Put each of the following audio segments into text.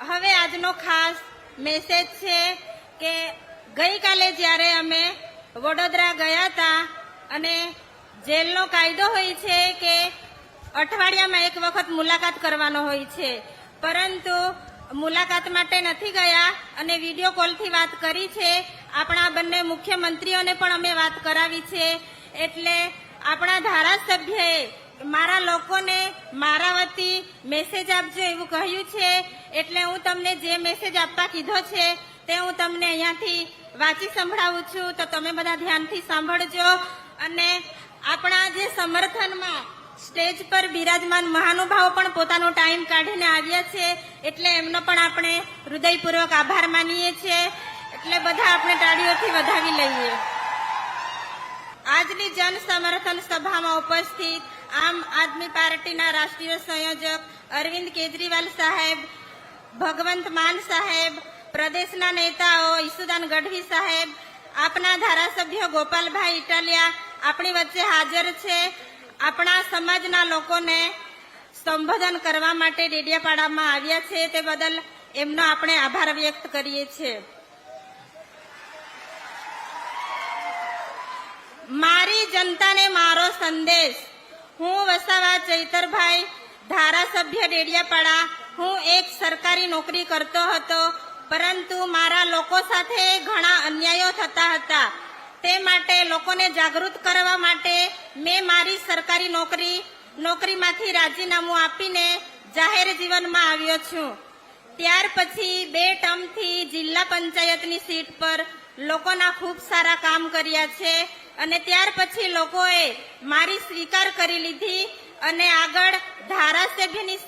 હવે આજનો ખાસ મેસેજ છે કે ગઈકાલે જ્યારે અમે વડોદરા ગયા હતા અને જેલનો કાયદો હોય છે કે અઠવાડિયામાં એક વખત મુલાકાત કરવાનો હોય છે, પરંતુ મુલાકાત માટે નથી ગયા અને વિડીયો કોલથી વાત કરી છે. આપણા બંને મુખ્યમંત્રીઓને પણ અમે વાત કરાવી છે. એટલે આપણા ધારાસભ્યએ મારા લોકોને મારા વતી મેસેજ આપજો એવું કહ્યું છે. એટલે હું તમને જે મેસેજ આપવા કીધો છે તે હું તમને અહીંયાથી વાંચી સંભળાવું છું, તો તમે બધા ધ્યાનથી સાંભળજો. અને આપણા જે સમર્થનમાં સ્ટેજ પર બિરાજમાન મહાનુભાવો પણ પોતાનો ટાઈમ કાઢીને આવ્યા છે, એટલે એમનો પણ આપણે હૃદયપૂર્વક આભાર માનીએ છીએ. એટલે બધા આપણે તાળીઓથી વધાવી લઈએ. આજની જન સમર્થન સભામાં ઉપસ્થિત આમ આદમી પાર્ટીના રાષ્ટ્રીય સંયોજક અરવિંદ કેજરીવાલ સાહેબ, ભગવંત માન સાહેબ, પ્રદેશના નેતાઓ ઈસુદાન ગઢવી સાહેબ, આપના ધારાસભ્ય ગોપાલભાઈ ઇટાલિયા આપણી વચ્ચે હાજર છે. આપણા સમાજના લોકોને સંબોધન કરવા માટે ડેડિયાપાડામાં આવ્યા છે, તે બદલ એમનો આપણે આભાર વ્યક્ત કરીએ છીએ. મારી જનતાને મારો સંદેશ. હું વસાવા ચૈતરભાઈ, ધારાસભ્ય ડેડિયાપાડા. હું એક સરકારી નોકરી કરતો હતો, પરંતુ મારા લોકો સાથે ઘણા અન્યાયો થતા હતા. તે માટે લોકોને જાગૃત કરવા માટે મેં મારી સરકારી નોકરીમાંથી રાજીનામું આપીને જાહેર જીવનમાં આવ્યો છું. ત્યાર પછી 2 ટર્મથી જિલ્લા પંચાયતની સીટ પર લોકોના ખૂબ સારા કામ કર્યા છે અને ત્યાર પછી લોકોએ મારી સ્વીકાર કરી લીધી અને આગળ ધારાસભ્યની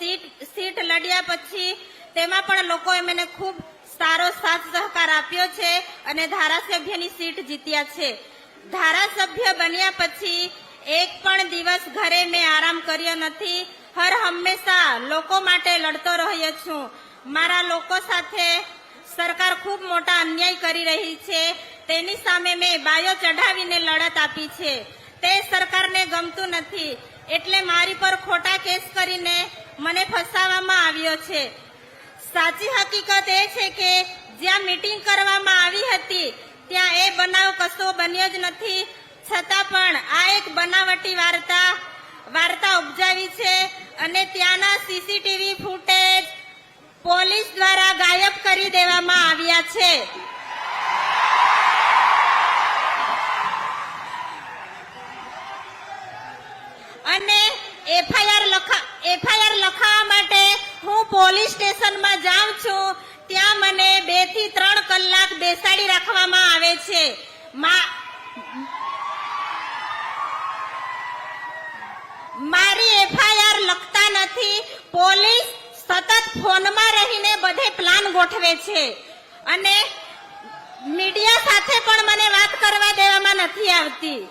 સીટ લડ્યા પછી તેમાં પણ લોકોએ મને ખૂબ સારો સાથ સહકાર આપ્યો છે અને ધારાસભ્યની સીટ જીત્યા છે. ધારાસભ્ય બન્યા પછી એક પણ દિવસ ઘરે મેં આરામ કર્યો નથી. હર હંમેશા લોકો માટે લડતો રહ્યો છું. મારા લોકો સાથે સરકાર ખૂબ મોટા અન્યાય કરી રહી છે, તેની સામે મેં બાયો ચઢાવીને લડત આપી છે. તે સરકારને ગમતું નથી, એટલે મારી પર ખોટા કેસ કરીને મને ફસાવવામાં આવ્યો છે. સાચી હકીકત એ છે કે જ્યાં મીટિંગ કરવામાં આવી હતી ત્યાં એ બનાવ કશો બન્યો જ નથી, છતાં પણ આ એક બનાવટી વાર્તા ઉપજાવી છે અને ત્યાંના સીસીટીવી ફૂટેજ પોલીસ દ્વારા ગાયબ કરી દેવામાં આવ્યા છે. અને એફઆઈઆર લખાવવા માટે હું પોલીસ સ્ટેશનમાં જાઉં છું, ત્યાં મને 2 થી 3 કલાક બેસાડી રાખવામાં આવે છે. મારી એફઆઈઆર લખતા નથી. પોલીસ સતત ફોનમાં રહીને બધે પ્લાન ગોઠવે છે અને મીડિયા સાથે પણ મને વાત કરવા દેવામાં નથી આવતી.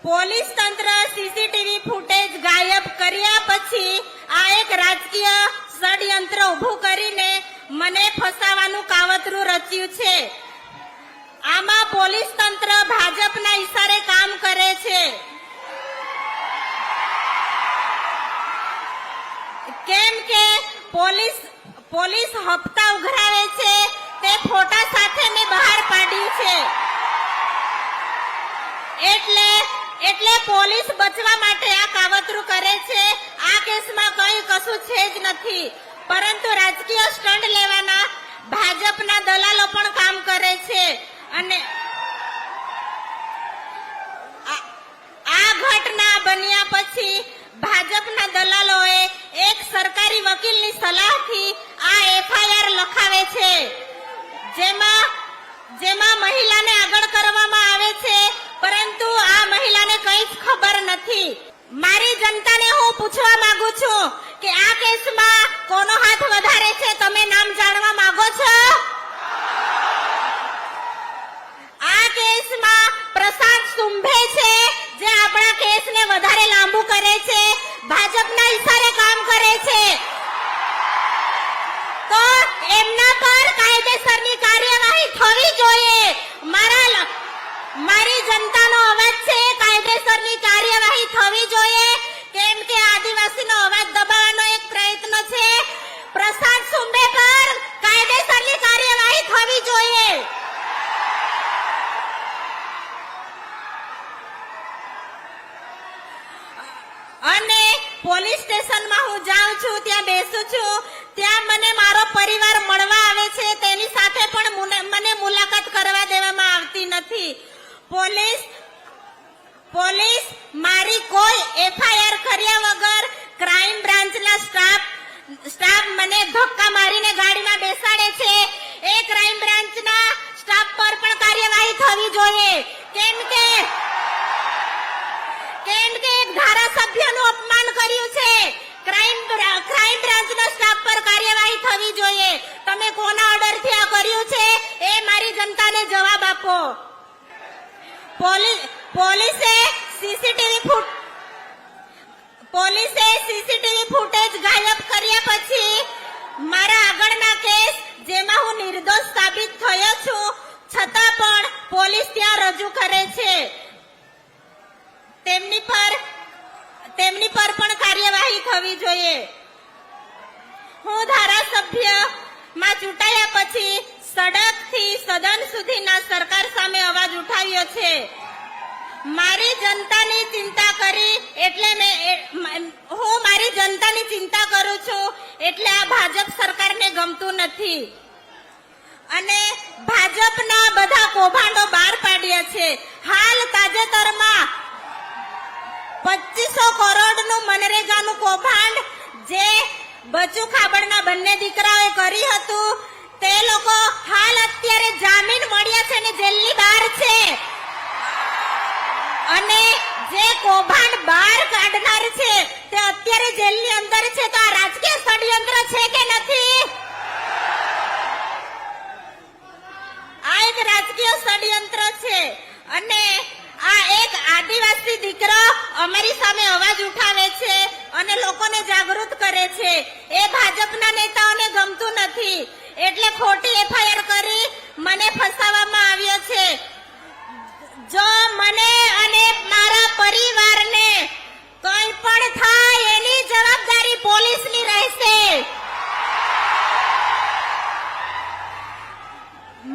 પોલીસ તંત્ર સીસીટીવી ફૂટેજ ગાયબ કર્યા પછી આ એક રાજકીય ષડયંત્ર ઊભું કરીને મને ફસાવાનું કાવતરું રચ્યું છે. આમાં પોલીસ તંત્ર ભાજપના ઈશારે કામ કરે છે. કેમ કે પોલીસ હપ્તા ઉઘરાવે છે, તે ફોટા સાથે મેં બહાર પાડ્યું છે. એટલે પોલીસ બચવા માટે આ કાવતરું કરે છે. આ કેસમાં કશું છે જ નથી, પરંતુ રાજકીય સ્ટન્ટ લેવાના ભાજપના દલાલો પણ કામ કરે છે. અને આ ઘટના બન્યા પછી ભાજપના દલાલોએ એક સરકારી વકીલની સલાહથી આ એફઆઈઆર લખાવે છે, જેમાં મહિલાને આગળ કરવામાં આવે છે, પરંતુ આ મહિલાને કંઈ જ ખબર નથી. મારી જનતાને હું પૂછવા માંગુ છું કે આ કેસમાં કોનો હાથ વધારે છે? તમે નામ જાણવા માંગો છો? આ કેસમાં પ્રશાંત સુંભે છે, જે આપણા કેસને વધારે લાંબુ કરે છે, ભાજપના ઈશારે કામ કરે છે. તો એમના પર કાયદેસરની કાર્યવાહી થવી જોઈએ. મારી જનતાનો અવાજ છે, કાયદેસરની કાર્યવાહી થવી જોઈએ. કેમ કે આદિવાસીનો અવાજ દબાવવાનો એક પ્રયત્ન છે. પ્રશાંત સુંબે પર સ્ટેશનમાં હું જાઉં છું, ત્યાં બેસું છું, ત્યાં મને મારો પરિવાર મળવા આવે છે, તેની સાથે પણ મને મુલાકાત કરવા દેવામાં આવતી નથી. પોલીસ મારી કોઈ એફઆઈઆર કર્યા વગર ક્રાઇમ બ્રાન્ચના સ્ટાફ મને ધક્કા મારીને ગાડીમાં બેસાડે છે. એ ક્રાઇમ બ્રાન્ચના સ્ટાફ પર પણ કાર્યવાહી થવી જોઈએ, કેમ કે એક ધારાસભ્યનું અપમાન કર્યું છે. ક્રાઇમ બ્રાન્ચના સ્ટાફ પર કાર્યવાહી થવી જોઈએ. તમે કોના ઓર્ડરથી આ કર્યું છે એ મારી જનતાને જવાબ આપો. પોલીસે સીસીટીવી ફૂટેજ ગાયબ કર્યા પછી મારા આગળના કેસ જેમાં હું નિર્દોષ સાબિત થયો છું, છતાં પણ પોલીસ ત્યાં રજૂ કરે છે. તેમની પર પણ કાર્યવાહી થવી જોઈએ. હું ધારાસભ્યમાં ચૂંટાયા પછી સડકથી સદન સુધીના સરકાર સામે અવાજ ઉઠાવ્યો છે. મારી જનતાની ચિંતા કરી એટલે હું મારી જનતાની ચિંતા કરું છું, એટલે આ ભાજપ સરકારને ગમતું નથી અને ભાજપના બધા કૌભાંડો બહાર પાડ્યા છે. હાલ તાજેતરમાં 2500 કરોડનું મનરેગાનું કૌભાંડ જે બચુ ખાબડના બંને દીકરાઓએ કરી હતું, તે લોકો હાલ અત્યારે જામીન મળ્યા છે અને જેલની બહાર છે. અને જે કૌભાંડ બહાર કાઢનાર છે તે અત્યારે જેલની અંદર છે. તો આ રાજકીય ષડયંત્ર છે કે નથી? આ એક રાજકીય ષડયંત્ર છે. અને આ એક આદિવાસી દીકરો અમારી સામે અવાજ ઉઠાવે છે અને લોકોને જાગૃત કરે છે. એ ભાજપના નેતાઓને ગમતું નથી એટલે ખોટી એફઆઈઆર કરી મને ફસાવવામાં આવ્યો છે. જો મને અને મારા પરિવારને કંઈ પણ થાય એની જવાબદારી પોલીસની રહેશે.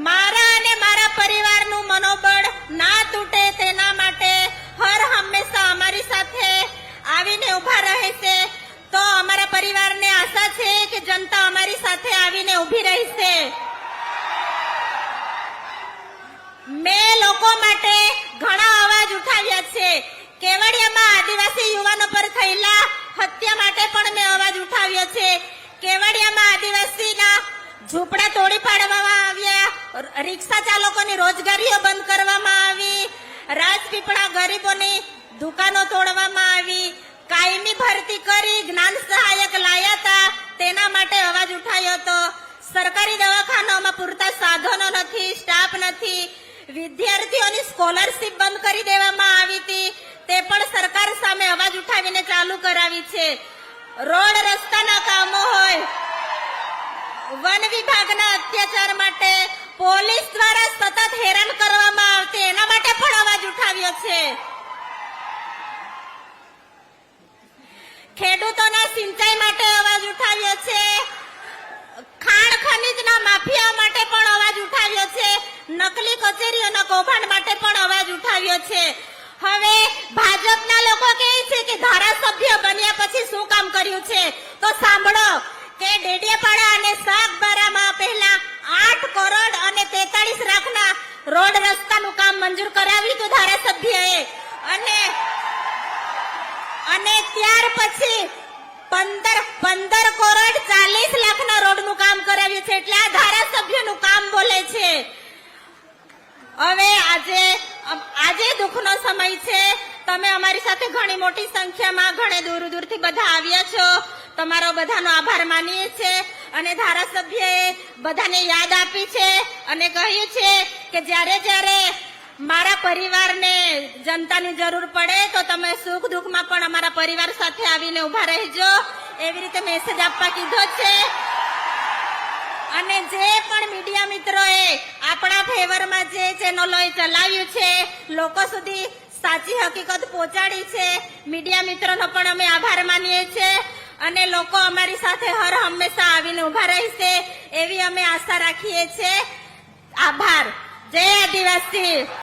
મારા અને મારા પરિવારનું મનોબળ ના તૂટે તેના માટે હર હંમેશા અમારી સાથે આવીને ઉભા રહેશે. તો અમારા પરિવારને આશા છે કે જનતા અમારી સાથે આવીને ઉભી રહેશે. મેં લોકો માટે ઘણા અવાજ ઉઠાવ્યા છે. કેવડિયામાં આદિવાસી યુવાનો પર થયેલા હત્યા માટે પણ મેં અવાજ ઉઠાવ્યો છે. કેવડિયામાં આદિવાસીના ઝૂંપડા તોડી પાડવામાં આવ્યા, રિક્ષા ચાલકોની રોજગારીઓ બંધ કરવામાં આવી, રાજપીપળા ગરીબોની દુકાનો તોડવામાં આવી, કાયમી ભરતી કરી જ્ઞાન સહાયક લાયા હતા, તેના માટે અવાજ ઉઠાવ્યો હતો. સરકારી દવાખાનાઓમાં પૂરતા સાધનો નથી, સ્ટાફ નથી, વિદ્યાર્થીઓની સ્કોલરશીપ બંધ કરી દેવામાં આવી હતી, તે પણ સરકાર સામે અવાજ ઉઠાવીને ચાલુ કરાવી છે. રોડ રસ્તાના કામો હોય, વન વિભાગના અત્યાચાર માટે પોલીસ દ્વારા સતત હેરાન કરવામાં આવતી, એના માટે પણ અવાજ ઉઠાવ્યો છે. ખેડૂતોના સિંચાઈ માટે અવાજ ઉઠાવ્યો છે. ખાણ ખનીજના માફિયાઓ માટે પણ અવાજ ઉઠાવ્યો છે. નકલી કચેરીઓના કૌભાંડ માટે પણ અવાજ ઉઠાવ્યો છે. હવે ભાજપના લોકો કહે છે કે ધારાસભ્ય બન્યા પછી શું કામ કર્યું છે, તો સાંભળો કે ડેડિયાપાડા અને સાગબારામાં પહેલા 8 કરોડ અને 43 લાખના રોડ રસ્તાનું કામ મંજૂર કરાવ્યું હતું ધારાસભ્યએ, અને ત્યાર પછી 15 કરોડ 40 લાખના રોડનું કામ કરાવ્યું છે. એટલે આ ધારાસભ્યનું કામ બોલે છે. હવે આજે દુઃખનો સમય છે. તમે અમારી સાથે ઘણી મોટી સંખ્યામાં ઘણે દૂરથી બધા આવ્યા છો. તમારો બધાનો આભાર માનીએ છીએ. અને ધારાસભ્યએ બધાને યાદ આપી છે અને કહ્યું છે કે જ્યારે મારા પરિવારને જનતાની જરૂર પડે તો તમે સુખ દુઃખમાં પણ અમારા પરિવાર સાથે આવીને ઉભા રહેજો, એવી રીતે મેસેજ આપવા કીધો છે. અને જે પણ મીડિયા મિત્રોએ આપણા ફેવરમાં જે ચેનલોએ ચલાવ્યું છે, લોકો સુધી સાચી હકીકત પહોંચાડી છે, મીડિયા મિત્રોનો પણ અમે આભાર માનીએ છીએ. અને લોકો અમારી સાથે હર હંમેશા આવીને ઉભા રહેશે એવી અમે આશા રાખીએ છીએ. આભાર. જય આદિવાસી.